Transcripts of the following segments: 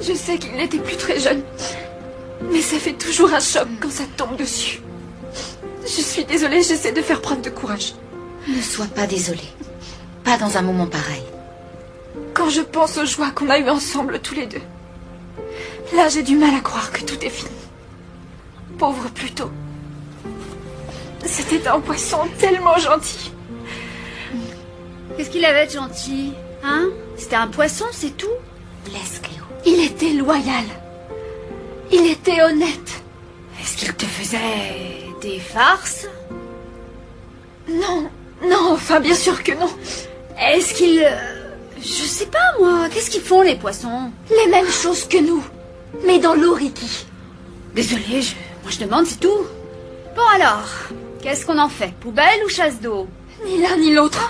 Je sais qu'il n'était plus très jeune. Mais ça fait toujours un choc quand ça tombe dessus. Je suis désolée, j'essaie de faire preuve de courage. Ne sois pas désolée. Pas dans un moment pareil. Quand je pense aux joies qu'on a eues ensemble tous les deux, là j'ai du mal à croire que tout est fini. Pauvre Pluto. C'était un poisson tellement gentil. Qu'est-ce qu'il avait de gentil, hein? C'était un poisson, c'est tout. Laisse Cléo. Il était loyal. Il était honnête. Est-ce qu'il te faisait des farces? Non, non, enfin bien sûr que non. Est-ce qu'il... je sais pas moi, qu'est-ce qu'ils font les poissons? Les mêmes choses que nous. Mais dans l'eau, Ricky. Désolée, moi je demande, c'est tout. Bon alors, qu'est-ce qu'on en fait? Poubelle ou chasse d'eau? Ni l'un ni l'autre.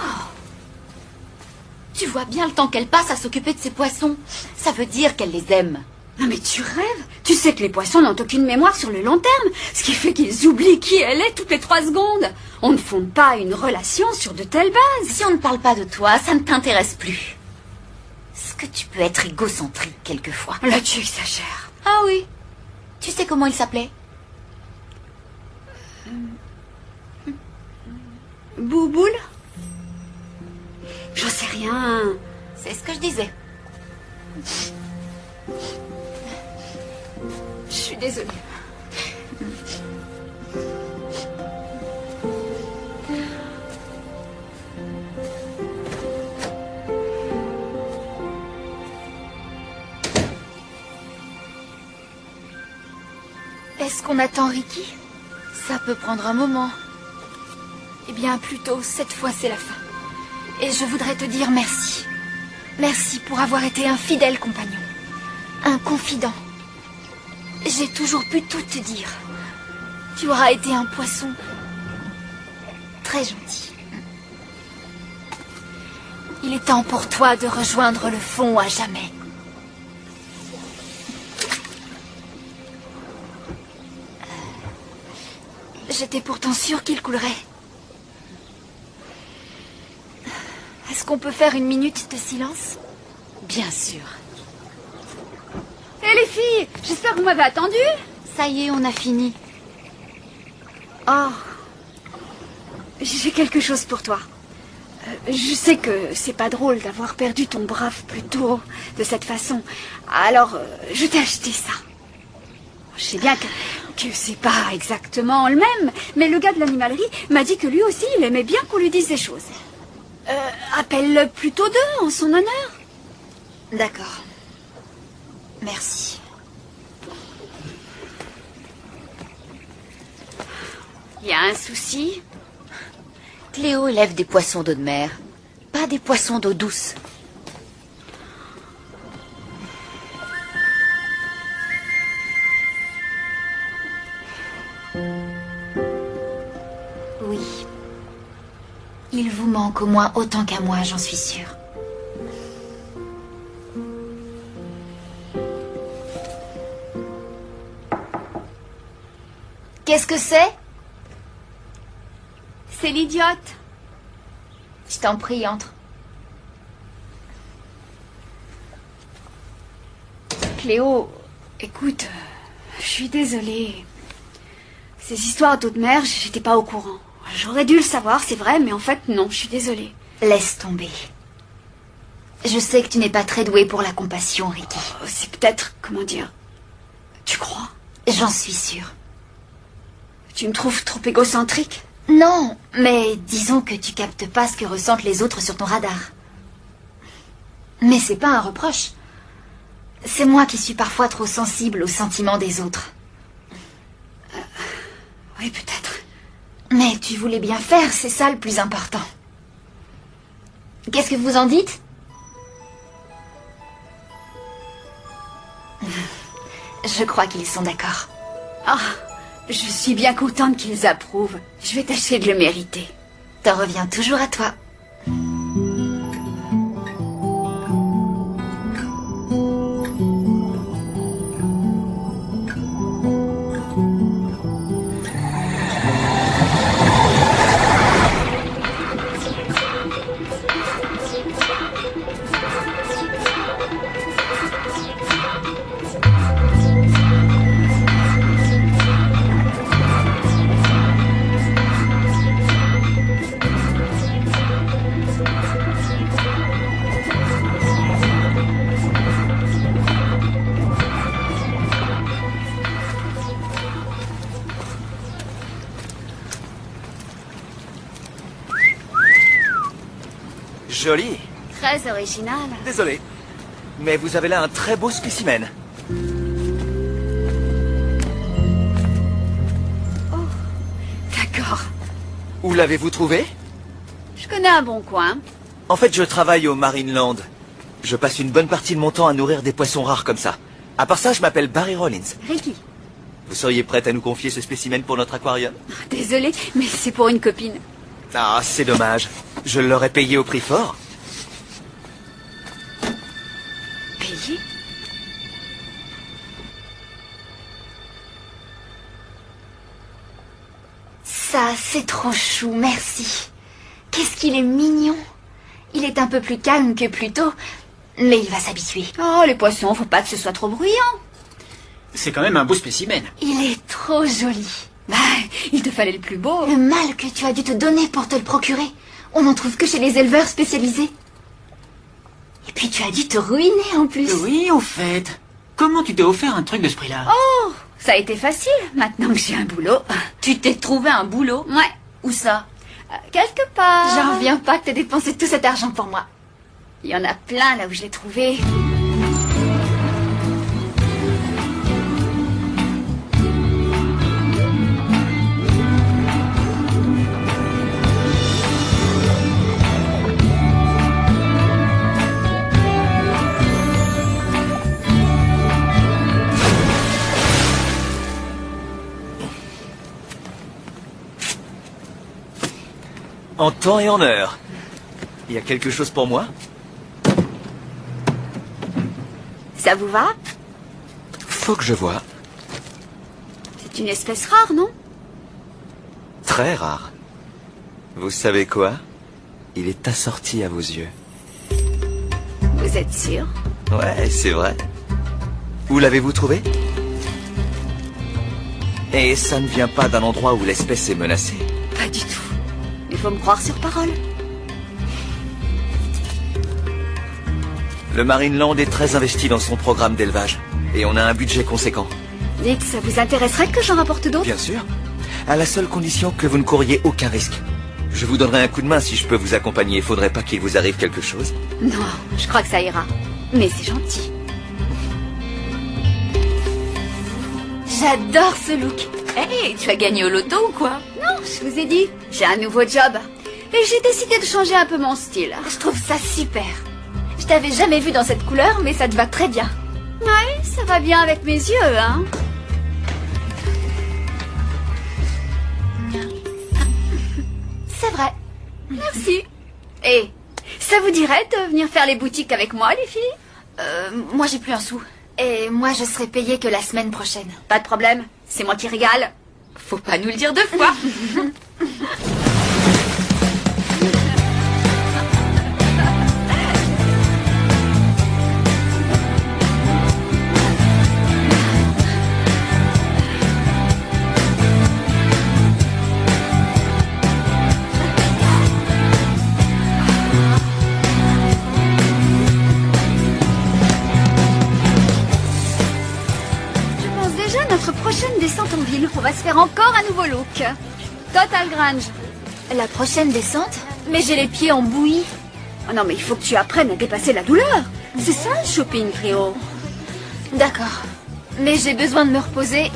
Tu vois bien le temps qu'elle passe à s'occuper de ses poissons. Ça veut dire qu'elle les aime. Non mais tu rêves? Tu sais que les poissons n'ont aucune mémoire sur le long terme, ce qui fait qu'ils oublient qui elle est toutes les 3 secondes. On ne fonde pas une relation sur de telles bases. Si on ne parle pas de toi, ça ne t'intéresse plus. Est-ce que tu peux être égocentrique quelquefois? Là tu exagères. Ah oui. Tu sais comment il s'appelait? Bouboule? J'en sais rien. C'est ce que je disais. Je suis désolée. Est-ce qu'on attend Ricky? Ça peut prendre un moment. Eh bien, plutôt, cette fois, c'est la fin. Et je voudrais te dire merci. Merci pour avoir été un fidèle compagnon. Un confident. J'ai toujours pu tout te dire. Tu auras été un poisson très gentil. Il est temps pour toi de rejoindre le fond à jamais. J'étais pourtant sûre qu'il coulerait. Est-ce qu'on peut faire une minute de silence? Bien sûr. Hé les filles, j'espère que vous m'avez attendu. Ça y est, on a fini. Oh, j'ai quelque chose pour toi. Je sais que c'est pas drôle d'avoir perdu ton brave Pluto de cette façon. Alors, je t'ai acheté ça. Je sais bien que c'est pas exactement le même, mais le gars de l'animalerie m'a dit que lui aussi, il aimait bien qu'on lui dise des choses. Appelle-le Pluto 2 en son honneur. D'accord. Merci. Il y a un souci? Cléo élève des poissons d'eau de mer, pas des poissons d'eau douce. Oui. Il vous manque au moins autant qu'à moi, j'en suis sûre. Qu'est-ce que c'est? C'est l'idiote. Je t'en prie, entre. Cléo, écoute, je suis désolée. Ces histoires d'eau de mer, j'étais pas au courant. J'aurais dû le savoir, c'est vrai, mais en fait, non, je suis désolée. Laisse tomber. Je sais que tu n'es pas très douée pour la compassion, Ricky. Oh, c'est peut-être, comment dire... Tu crois? J'en suis sûre. Tu me trouves trop égocentrique? Non, mais disons que tu captes pas ce que ressentent les autres sur ton radar. Mais c'est pas un reproche. C'est moi qui suis parfois trop sensible aux sentiments des autres. Oui, peut-être. Mais tu voulais bien faire, c'est ça le plus important. Qu'est-ce que vous en dites? Je crois qu'ils sont d'accord. Ah, je suis bien contente qu'ils approuvent. Je vais tâcher de le mériter. Ça revient toujours à toi. Joli. Très original. Désolé. Mais vous avez là un très beau spécimen. D'accord. Où l'avez-vous trouvé? Je connais un bon coin. En fait, je travaille au Marineland. Je passe une bonne partie de mon temps à nourrir des poissons rares comme ça. À part ça, je m'appelle Barry Rollins. Ricky. Vous seriez prête à nous confier ce spécimen pour notre aquarium? Désolée, mais c'est pour une copine. Ah, c'est dommage. Je l'aurais payé au prix fort. Payé? Ça, c'est trop chou, merci. Qu'est-ce qu'il est mignon. Il est un peu plus calme que plus tôt, mais il va s'habituer. Oh, les poissons, faut pas que ce soit trop bruyant. C'est quand même un beau spécimen. Il est trop joli. Bah, il te fallait le plus beau. Le mal que tu as dû te donner pour te le procurer. On n'en trouve que chez les éleveurs spécialisés. Et puis tu as dû te ruiner en plus. Oui, au fait. Comment tu t'es offert un truc de ce prix-là? Oh, ça a été facile, maintenant que j'ai un boulot. Tu t'es trouvé un boulot? Ouais. Où ça? Quelque part. J'en reviens pas que t'aies dépensé tout cet argent pour moi. Il y en a plein là où je l'ai trouvé. En temps et en heure. Il y a quelque chose pour moi? Ça vous va? Faut que je vois. C'est une espèce rare, non? Très rare. Vous savez quoi? Il est assorti à vos yeux. Vous êtes sûr? Ouais, c'est vrai. Où l'avez-vous trouvé? Et ça ne vient pas d'un endroit où l'espèce est menacée? Pas du tout. Il faut me croire sur parole. Le Marineland est très investi dans son programme d'élevage. Et on a un budget conséquent. Dites, ça vous intéresserait que j'en rapporte d'autres? Bien sûr. À la seule condition que vous ne couriez aucun risque. Je vous donnerai un coup de main si je peux vous accompagner. Faudrait pas qu'il vous arrive quelque chose. Non, je crois que ça ira. Mais c'est gentil. J'adore ce look. Hey, tu as gagné au loto ou quoi? Non, je vous ai dit. J'ai un nouveau job. Et j'ai décidé de changer un peu mon style. Je trouve ça super. Je t'avais jamais vu dans cette couleur, mais ça te va très bien. Ouais, ça va bien avec mes yeux, hein. C'est vrai. Merci. Et ça vous dirait de venir faire les boutiques avec moi, les filles? Moi j'ai plus un sou. Et moi je serai payée que la semaine prochaine. Pas de problème, c'est moi qui régale. Faut pas nous le dire deux fois. Notre prochaine descente en ville, on va se faire encore un nouveau look. Total Grange. La prochaine descente? Mais j'ai les pieds en bouillie. Oh non, mais il faut que tu apprennes à dépasser la douleur. C'est ça le shopping, Cléo. D'accord. Mais j'ai besoin de me reposer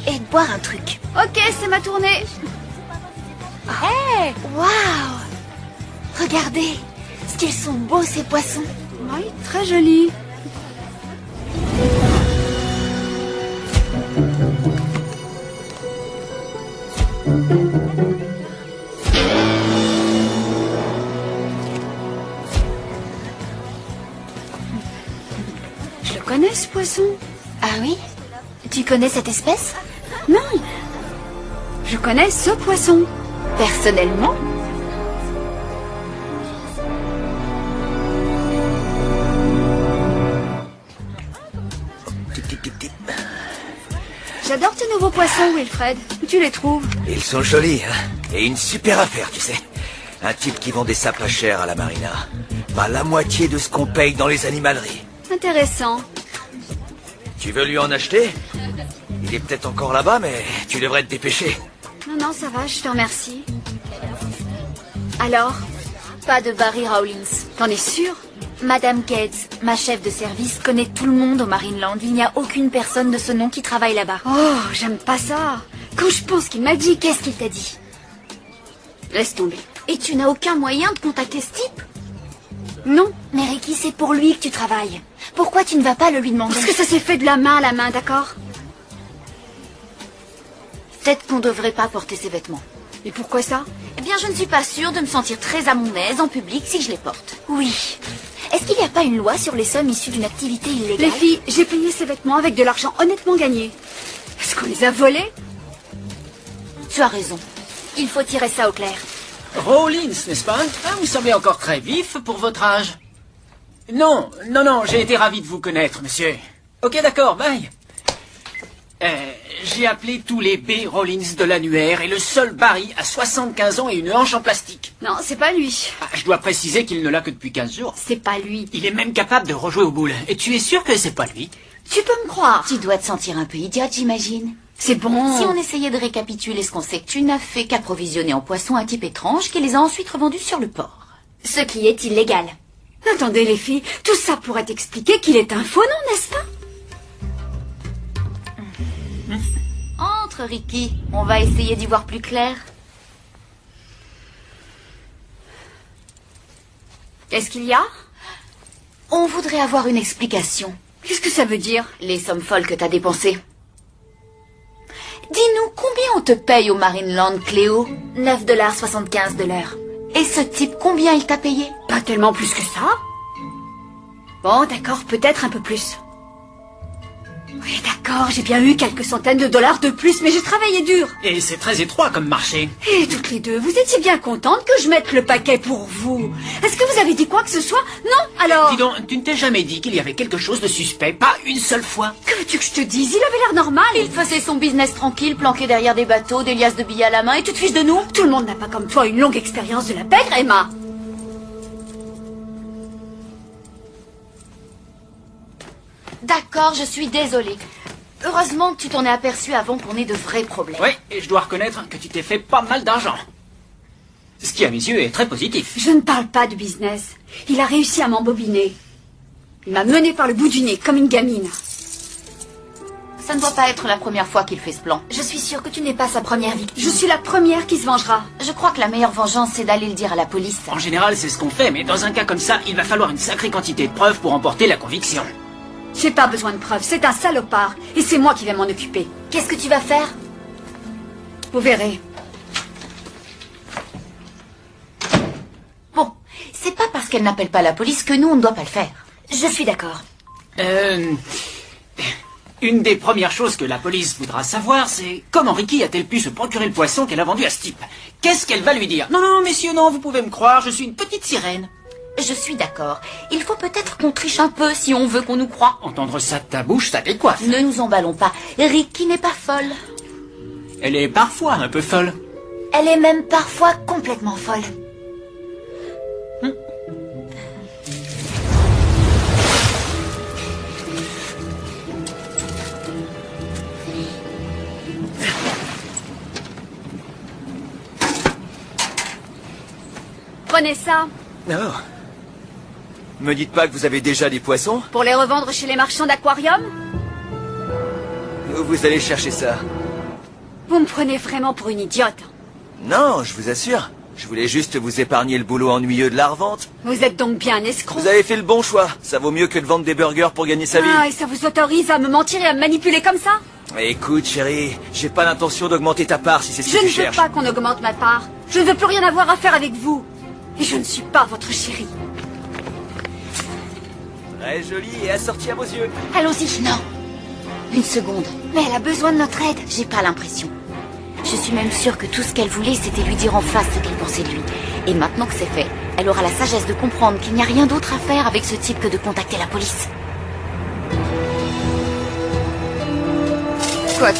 et de boire un truc. Ok, c'est ma tournée. Hey! Waouh! Regardez, ce qu'ils sont beaux ces poissons. Oui, très jolis. Je le connais, ce poisson. Ah oui? Tu connais cette espèce? Non. Je connais ce poisson. Personnellement? J'adore tes nouveaux poissons, Wilfred. Où tu les trouves? Ils sont jolis, hein. Et une super affaire, tu sais. Un type qui vend des sapes pas chères à la marina. Pas la moitié de ce qu'on paye dans les animaleries. Intéressant. Tu veux lui en acheter? Il est peut-être encore là-bas, mais tu devrais te dépêcher. Non, non, ça va, je te remercie. Alors, Pas de Barry Rawlins. T'en es sûr? Madame Gates, ma chef de service, connaît tout le monde au Marineland. Il n'y a aucune personne de ce nom qui travaille là-bas. Oh, j'aime pas ça. Quand je pense qu'il m'a dit... Qu'est-ce qu'il t'a dit? Laisse tomber. Et tu n'as aucun moyen de contacter ce type? Non, Mais Ricky, c'est pour lui que tu travailles. Pourquoi tu ne vas pas le lui demander? parce que ça s'est fait de la main à la main, d'accord? Peut-être qu'on devrait pas porter ces vêtements. Et pourquoi ça? Eh bien, je ne suis pas sûre de me sentir très à mon aise en public si je les porte. Oui. Est-ce qu'il n'y a pas une loi sur les sommes issues d'une activité illégale? Les filles, j'ai payé ces vêtements avec de l'argent honnêtement gagné. Est-ce qu'on les a volés? Tu as raison. Il faut tirer ça au clair. Rawlins, n'est-ce pas? Ah, vous semblez encore très vif pour votre âge. Non, j'ai été ravi de vous connaître, monsieur. Ok, d'accord, bye. J'ai appelé tous les B. Rawlins de l'annuaire et le seul Barry a 75 ans et une hanche en plastique. Non, c'est pas lui. Ah, je dois préciser qu'il ne l'a que depuis 15 jours. C'est pas lui. Il est même capable de rejouer aux boules. Et tu es sûr que c'est pas lui? Tu peux me croire. Tu dois te sentir un peu idiote, j'imagine. C'est bon. Si on essayait de récapituler ce qu'on sait, tu n'as fait qu'approvisionner en poissons un type étrange qui les a ensuite revendus sur le port. Ce qui est illégal. Attendez les filles, tout ça pourrait expliquer qu'il est un faux nom, n'est-ce pas? Entre, Ricky. On va essayer d'y voir plus clair. Qu'est-ce qu'il y a? On voudrait avoir une explication. Qu'est-ce que ça veut dire? Les sommes folles que t'as dépensées. Dis-nous, combien on te paye au Marineland, Cléo? 9,75 $ de l'heure. Et ce type, combien il t'a payé? Pas tellement plus que ça. Bon, d'accord, peut-être un peu plus. Oui, d'accord, j'ai bien eu quelques centaines de dollars de plus, mais j'ai travaillé dur. Et c'est très étroit comme marché. Et toutes les deux, vous étiez bien contentes que je mette le paquet pour vous. Est-ce que vous avez dit quoi que ce soit? Non? Alors... Dis donc, tu ne t'es jamais dit qu'il y avait quelque chose de suspect, pas une seule fois? Que veux-tu que je te dise? Il avait l'air normal. Il faisait son business tranquille, planqué derrière des bateaux, des liasses de billets à la main, et tu te fiches de nous? Tout le monde n'a pas comme toi une longue expérience de la pègre, Emma. D'accord, je suis désolée. Heureusement que tu t'en es aperçu avant qu'on ait de vrais problèmes. Oui, et je dois reconnaître que tu t'es fait pas mal d'argent. Ce qui, à mes yeux, est très positif. Je ne parle pas de business. Il a réussi à m'embobiner. Il m'a menée par le bout du nez, comme une gamine. Ça ne doit pas être la première fois qu'il fait ce plan. Je suis sûre que tu n'es pas sa première victime. Je suis la première qui se vengera. Je crois que la meilleure vengeance, c'est d'aller le dire à la police. En général, c'est ce qu'on fait, mais dans un cas comme ça, il va falloir une sacrée quantité de preuves pour emporter la conviction. J'ai pas besoin de preuves, c'est un salopard. Et c'est moi qui vais m'en occuper. Qu'est-ce que tu vas faire? Vous verrez. Bon, c'est pas parce qu'elle n'appelle pas la police que nous, on ne doit pas le faire. Je suis d'accord. Une des premières choses que la police voudra savoir, c'est comment Ricky a-t-elle pu se procurer le poisson qu'elle a vendu à ce type? Qu'est-ce qu'elle va lui dire? Non, messieurs, non, vous pouvez me croire, je suis une petite sirène. Je suis d'accord. Il faut peut-être qu'on triche un peu si on veut qu'on nous croie. Entendre ça de ta bouche, ça décoiffe. Ne nous emballons pas. Ricky n'est pas folle. Elle est parfois un peu folle. Elle est même parfois complètement folle. Prenez ça. Oh. Me dites pas que vous avez déjà des poissons? Pour les revendre chez les marchands d'aquarium? Où vous allez chercher ça? Vous me prenez vraiment pour une idiote. Non, je vous assure. Je voulais juste vous épargner le boulot ennuyeux de la revente. Vous êtes donc bien un escroc. Vous avez fait le bon choix. Ça vaut mieux que de vendre des burgers pour gagner sa vie. Ah, et ça vous autorise à me mentir et à me manipuler comme ça? Écoute, chérie, j'ai pas l'intention d'augmenter ta part si c'est ce Je que ne tu veux cherches. pas qu'on augmente ma part. Je ne veux plus rien avoir à faire avec vous. Et je ne suis pas votre chérie. Très jolie et assortie à vos yeux. Allons-y. Non. Une seconde. Mais elle a besoin de notre aide. J'ai pas l'impression. Je suis même sûre que tout ce qu'elle voulait, c'était lui dire en face ce qu'elle pensait de lui. Et maintenant que c'est fait, elle aura la sagesse de comprendre qu'il n'y a rien d'autre à faire avec ce type que de contacter la police. Quoique...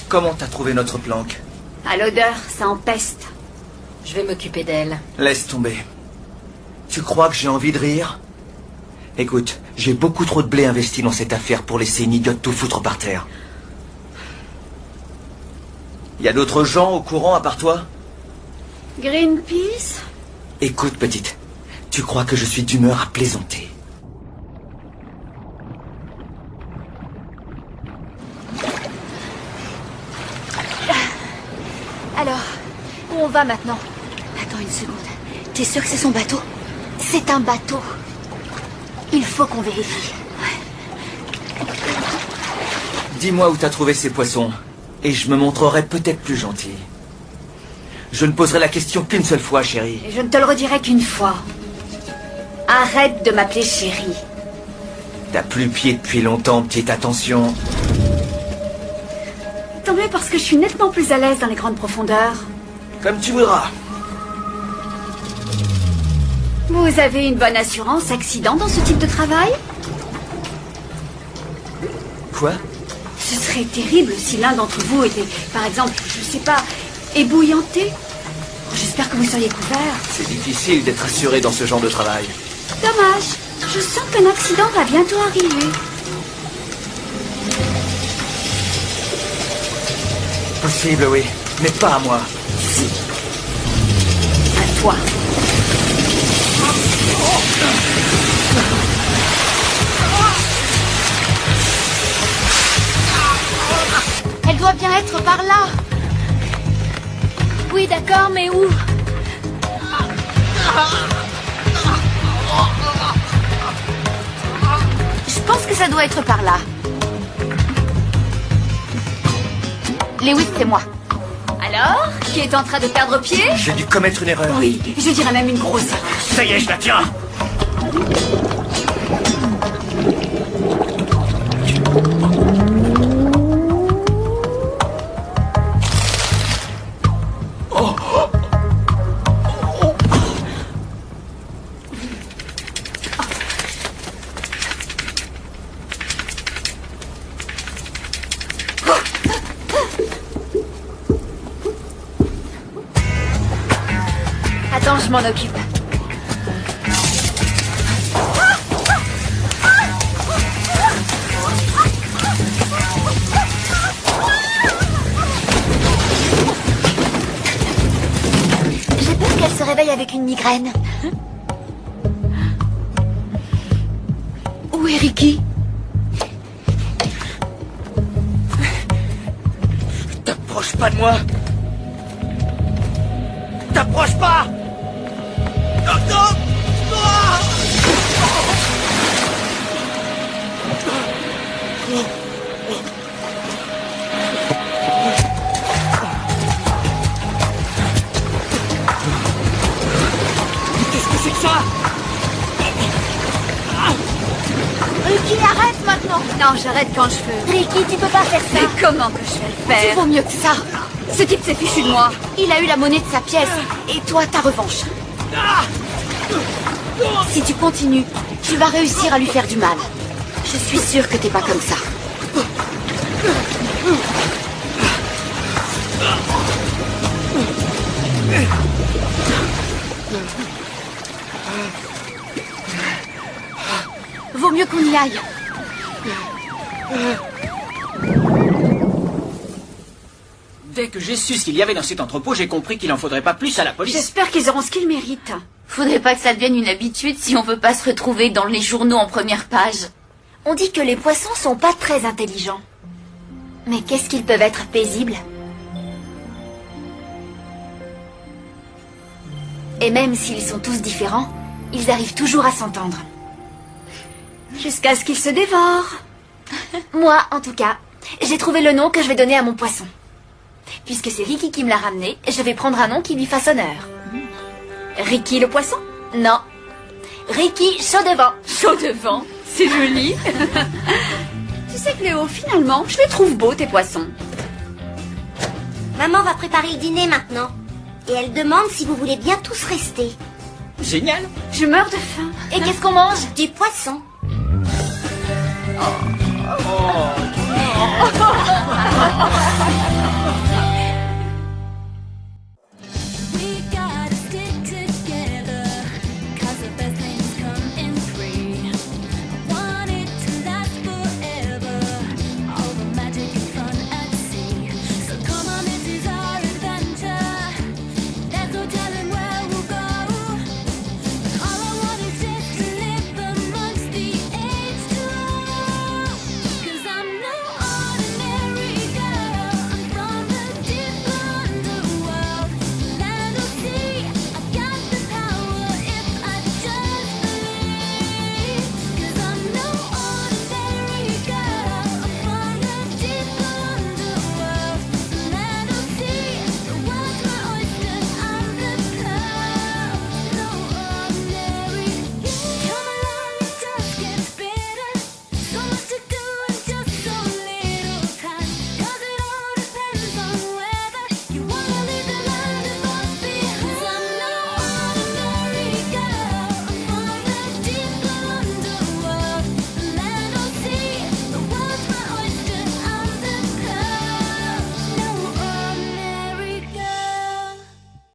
Comment t'as trouvé notre planque? À l'odeur, ça empeste. Je vais m'occuper d'elle. Laisse tomber. Tu crois que j'ai envie de rire? Écoute, j'ai beaucoup trop de blé investi dans cette affaire pour laisser une idiote tout foutre par terre. Y a d'autres gens au courant à part toi? Greenpeace? Écoute, petite, tu crois que je suis d'humeur à plaisanter? Alors, où on va maintenant? Attends une seconde. T'es sûr que c'est son bateau? C'est un bateau. Il faut qu'on vérifie. Dis-moi où t'as trouvé ces poissons, et je me montrerai peut-être plus gentil. Je ne poserai la question qu'une seule fois, chérie. Et je ne te le redirai qu'une fois. Arrête de m'appeler chérie. T'as plus pied depuis longtemps, petite attention. Tant mieux parce que je suis nettement plus à l'aise dans les grandes profondeurs. Comme tu voudras. Vous avez une bonne assurance accident dans ce type de travail? Quoi? Ce serait terrible si l'un d'entre vous était, par exemple, je sais pas, ébouillanté. J'espère que vous seriez couvert. C'est difficile d'être assuré dans ce genre de travail. Dommage. Je sens qu'un accident va bientôt arriver. Possible, oui. Mais pas à moi. Si. À toi. Elle doit bien être par là. Oui, d'accord, mais où? Je pense que ça doit être par là. Lewis, c'est moi. Alors, qui est en train de perdre pied? J'ai dû commettre une erreur. Oui, je dirais même une grosse erreur. Ça y est, je la tiens. Attends, je m'en occupe. J'ai peur qu'elle se réveille avec une migraine. Où est Ricky? T'approches pas de moi. T'approches pas. Non, non, qu'est-ce que c'est que ça? Ricky, arrête maintenant. Non, j'arrête quand je veux. Ricky, tu peux pas faire ça. Mais comment que je vais le Tu faire? vaux mieux que ça. Ce type s'est fichu de moi. Il a eu la monnaie de sa pièce. Et toi, ta revanche. Si tu continues, tu vas réussir à lui faire du mal. Je suis sûre que t'es pas comme ça. Vaut mieux qu'on y aille. Dès que j'ai su ce qu'il y avait dans cet entrepôt, j'ai compris qu'il en faudrait pas plus à la police. J'espère qu'ils auront ce qu'ils méritent. Faudrait pas que ça devienne une habitude si on veut pas se retrouver dans les journaux en première page. On dit que les poissons sont pas très intelligents. Mais qu'est-ce qu'ils peuvent être paisibles? Et même s'ils sont tous différents, ils arrivent toujours à s'entendre. Jusqu'à ce qu'ils se dévorent. Moi, en tout cas, j'ai trouvé le nom que je vais donner à mon poisson. Puisque c'est Ricky qui me l'a ramené, je vais prendre un nom qui lui fasse honneur. Ricky le poisson? Non. Ricky Chaudevent. Chaudevent, c'est joli. Tu sais, Cléo, finalement, je les trouve beaux, tes poissons. Maman va préparer le dîner maintenant. Et elle demande si vous voulez bien tous rester. Génial. Je meurs de faim. Et qu'est-ce qu'on mange? Du poisson. Oh.